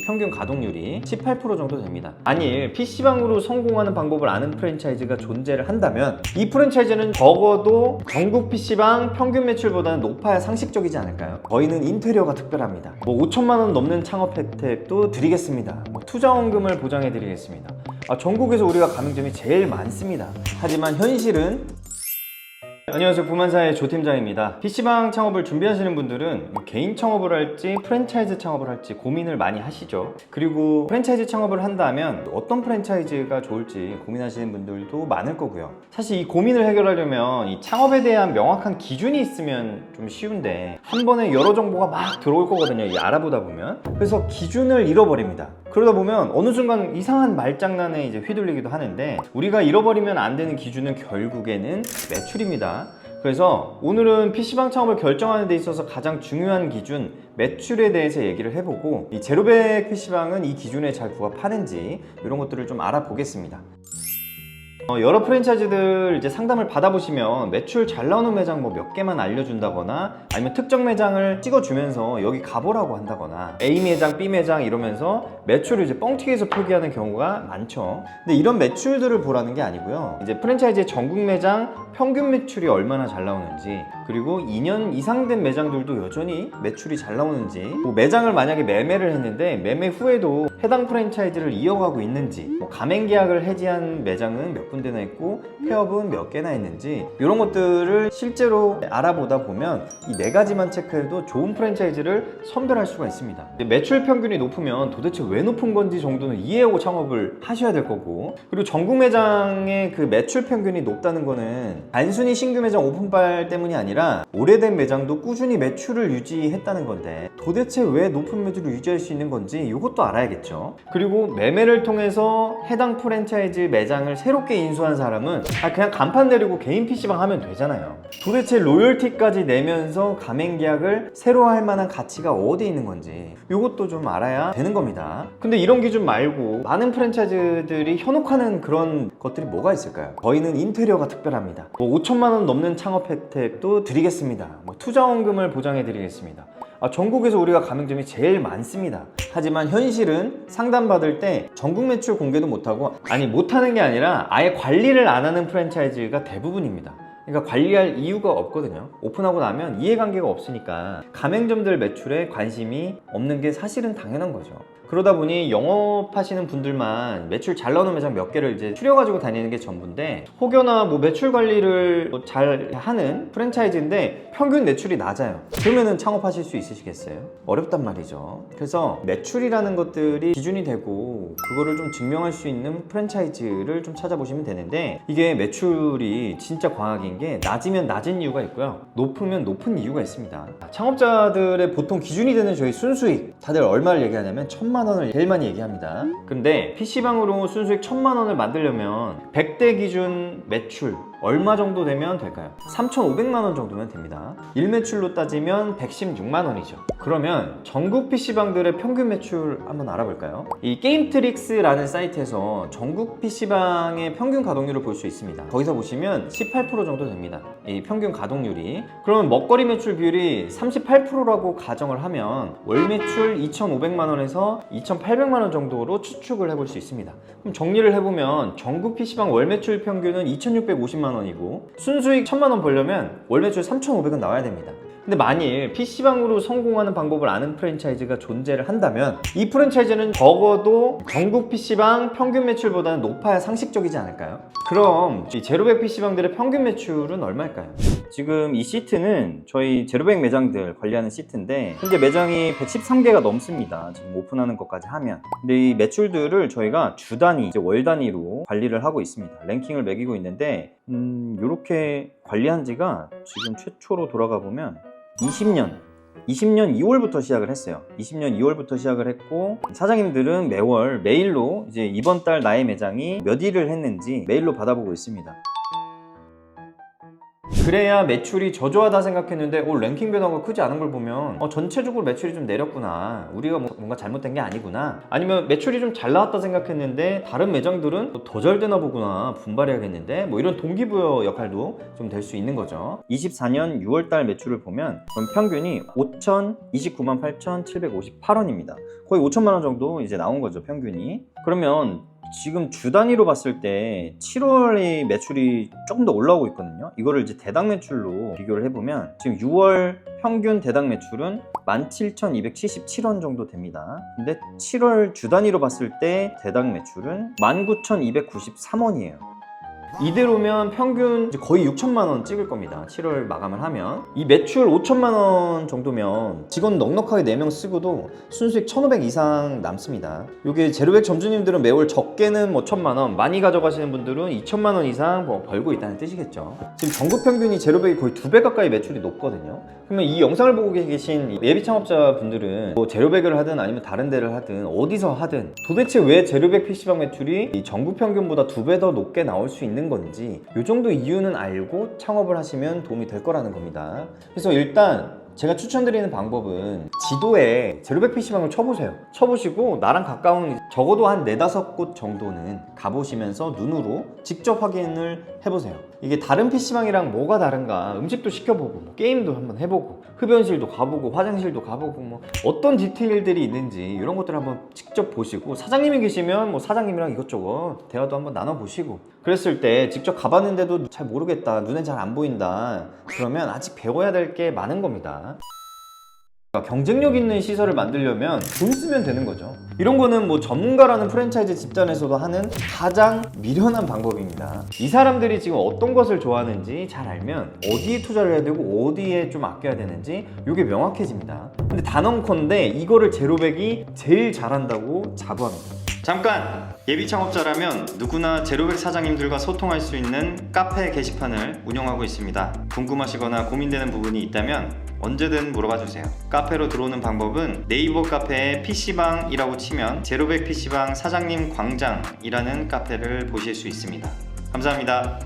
평균 가동률이 18% 정도 됩니다. 만일 PC방으로 성공하는 방법을 아는 프랜차이즈가 존재를 한다면 이 프랜차이즈는 적어도 전국 PC방 평균 매출보다는 높아야 상식적이지 않을까요? 저희는 인테리어가 특별합니다. 5천만 원 넘는 창업 혜택도 드리겠습니다. 투자원금을 보장해 드리겠습니다. 전국에서 우리가 가맹점이 제일 많습니다. 하지만 현실은 안녕하세요, 부만사의 조 팀장입니다. PC방 창업을 준비하시는 분들은 개인 창업을 할지 프랜차이즈 창업을 할지 고민을 많이 하시죠. 그리고 프랜차이즈 창업을 한다면 어떤 프랜차이즈가 좋을지 고민하시는 분들도 많을 거고요. 사실 이 고민을 해결하려면 이 창업에 대한 명확한 기준이 있으면 좀 쉬운데 한 번에 여러 정보가 막 들어올 거거든요, 이 알아보다 보면. 그래서 기준을 잃어버립니다. 그러다 보면 어느 순간 이상한 말장난에 이제 휘둘리기도 하는데, 우리가 잃어버리면 안 되는 기준은 결국에는 매출입니다. 그래서 오늘은 PC방 창업을 결정하는 데 있어서 가장 중요한 기준, 매출에 대해서 얘기를 해보고, 이 제로백 PC방은 이 기준에 잘 부합하는지 이런 것들을 좀 알아보겠습니다. 여러 프랜차이즈들 이제 상담을 받아보시면 매출 잘 나오는 매장 몇 개만 알려준다거나, 아니면 특정 매장을 찍어주면서 여기 가보라고 한다거나, A 매장, B 매장 이러면서 매출을 이제 뻥튀기해서 표기하는 경우가 많죠. 근데 이런 매출들을 보라는 게 아니고요, 이제 프랜차이즈의 전국 매장 평균 매출이 얼마나 잘 나오는지, 그리고 2년 이상 된 매장들도 여전히 매출이 잘 나오는지, 매장을 만약에 매매를 했는데 매매 후에도 해당 프랜차이즈를 이어가고 있는지, 가맹 계약을 해지한 매장은 몇 군데나 있고 폐업은 몇 개나 있는지, 이런 것들을 실제로 알아보다 보면 이 4가지만 체크해도 좋은 프랜차이즈를 선별할 수가 있습니다. 매출 평균이 높으면 도대체 왜 높은 건지 정도는 이해하고 창업을 하셔야 될 거고, 그리고 전국 매장의 그 매출 평균이 높다는 거는 단순히 신규 매장 오픈발 때문이 아니라 오래된 매장도 꾸준히 매출을 유지했다는 건데, 도대체 왜 높은 매출을 유지할 수 있는 건지 이것도 알아야겠죠. 그리고 매매를 통해서 해당 프랜차이즈 매장을 새롭게 인수한 사람은 그냥 간판 내리고 개인 PC방 하면 되잖아요. 도대체 로열티까지 내면서 가맹 계약을 새로 할 만한 가치가 어디 있는 건지 이것도 좀 알아야 되는 겁니다. 근데 이런 기준 말고 많은 프랜차이즈들이 현혹하는 그런 것들이 뭐가 있을까요? 저희는 인테리어가 특별합니다. 5천만 원 넘는 창업 혜택도 드리겠습니다. 투자원금을 보장해 드리겠습니다. 전국에서 우리가 가맹점이 제일 많습니다. 하지만 현실은 상담받을 때 전국 매출 공개도 못하고, 못하는 게 아니라 아예 관리를 안 하는 프랜차이즈가 대부분입니다. 그러니까 관리할 이유가 없거든요. 오픈하고 나면 이해관계가 없으니까 가맹점들 매출에 관심이 없는 게 사실은 당연한 거죠. 그러다 보니 영업하시는 분들만 매출 잘 나오는 매장 몇 개를 이제 추려가지고 다니는 게 전부인데, 혹여나 매출 관리를 잘 하는 프랜차이즈인데 평균 매출이 낮아요. 그러면은 창업하실 수 있으시겠어요? 어렵단 말이죠. 그래서 매출이라는 것들이 기준이 되고 그거를 좀 증명할 수 있는 프랜차이즈를 좀 찾아보시면 되는데, 이게 매출이 진짜 과학인 게 낮으면 낮은 이유가 있고요, 높으면 높은 이유가 있습니다. 창업자들의 보통 기준이 되는 저희 순수익, 다들 얼마를 얘기하냐면 1,000만 원을 제일 많이 얘기합니다. 근데 PC방으로 순수익 1,000만 원을 만들려면 100대 기준 매출 얼마 정도 되면 될까요? 3,500만 원 정도면 됩니다. 일매출로 따지면 116만 원이죠. 그러면 전국 PC방들의 평균 매출 한번 알아볼까요? 이 게임트릭스라는 사이트에서 전국 PC방의 평균 가동률을 볼 수 있습니다. 거기서 보시면 18% 정도 됩니다, 이 평균 가동률이. 그러면 먹거리 매출 비율이 38%라고 가정을 하면 월 매출 2,500만 원에서 2,800만 원 정도로 추측을 해볼 수 있습니다. 그럼 정리를 해보면 전국 PC방 월 매출 평균은 2,650만 원이고 순수익 1,000만 원 벌려면 월 매출 3,500은 나와야 됩니다. 근데 만일 PC방으로 성공하는 방법을 아는 프랜차이즈가 존재를 한다면 이 프랜차이즈는 적어도 전국 PC방 평균 매출보다는 높아야 상식적이지 않을까요? 그럼 이 제로백 PC방들의 평균 매출은 얼마일까요? 지금 이 시트는 저희 제로백 매장들 관리하는 시트인데, 현재 매장이 113개가 넘습니다. 지금 오픈하는 것까지 하면. 근데 이 매출들을 저희가 주 단위, 월 단위로 관리를 하고 있습니다. 랭킹을 매기고 있는데, 이렇게 관리한 지가 지금 최초로 돌아가 보면 20년 2월부터 시작을 했어요. 20년 2월부터 시작을 했고, 사장님들은 매월 메일로 이제 이번 달 나의 매장이 몇 일을 했는지 메일로 받아보고 있습니다. 그래야 매출이 저조하다 생각했는데 랭킹 변화가 크지 않은 걸 보면 전체적으로 매출이 좀 내렸구나, 우리가 뭔가 잘못된 게 아니구나, 아니면 매출이 좀 잘 나왔다 생각했는데 다른 매장들은 더 잘 되나 보구나, 분발해야겠는데, 뭐 이런 동기부여 역할도 좀 될 수 있는 거죠. 24년 6월달 매출을 보면 그럼 평균이 5,029만 8,758원입니다. 거의 5천만 원 정도 이제 나온 거죠, 평균이. 그러면 지금 주 단위로 봤을 때 7월의 매출이 조금 더 올라오고 있거든요. 이거를 이제 대당 매출로 비교를 해보면 지금 6월 평균 대당 매출은 17,277원 정도 됩니다. 근데 7월 주 단위로 봤을 때 대당 매출은 19,293원이에요. 이대로면 평균 이제 거의 6천만 원 찍을 겁니다. 7월 마감을 하면. 이 매출 5천만 원 정도면 직원 넉넉하게 4명 쓰고도 순수익 1,500 이상 남습니다. 이게 제로백 점주님들은 매월 적게는 뭐 1,000만 원, 많이 가져가시는 분들은 2천만 원 이상 뭐 벌고 있다는 뜻이겠죠. 지금 전국 평균이 제로백이 거의 2배 가까이 매출이 높거든요. 그러면 이 영상을 보고 계신 예비 창업자 분들은 뭐 제로백을 하든 아니면 다른 데를 하든 어디서 하든 도대체 왜 제로백 PC방 매출이 이 전국 평균보다 2배 더 높게 나올 수 있는 건지 이 정도 이유는 알고 창업을 하시면 도움이 될 거라는 겁니다. 그래서 일단 제가 추천드리는 방법은 지도에 제로백 PC방을 쳐보세요. 쳐보시고 나랑 가까운 적어도 한 4-5곳 정도는 가보시면서 눈으로 직접 확인을 해보세요. 이게 다른 PC방이랑 뭐가 다른가, 음식도 시켜보고 뭐 게임도 한번 해보고 흡연실도 가보고 화장실도 가보고 뭐 어떤 디테일들이 있는지 이런 것들을 한번 직접 보시고, 사장님이 계시면 뭐 사장님이랑 이것저것 대화도 한번 나눠보시고, 그랬을 때 직접 가봤는데도 잘 모르겠다, 눈에 잘 안 보인다, 그러면 아직 배워야 될 게 많은 겁니다. 경쟁력 있는 시설을 만들려면 돈 쓰면 되는 거죠. 이런 거는 뭐 전문가라는 프랜차이즈 집단에서도 하는 가장 미련한 방법입니다. 이 사람들이 지금 어떤 것을 좋아하는지 잘 알면 어디에 투자를 해야 되고 어디에 좀 아껴야 되는지 이게 명확해집니다. 근데 단언컨대 이거를 제로백이 제일 잘한다고 자부합니다. 잠깐! 예비 창업자라면 누구나 제로백 사장님들과 소통할 수 있는 카페 게시판을 운영하고 있습니다. 궁금하시거나 고민되는 부분이 있다면 언제든 물어봐 주세요. 카페로 들어오는 방법은 네이버 카페에 PC방이라고 치면 제로백 PC방 사장님 광장이라는 카페를 보실 수 있습니다. 감사합니다.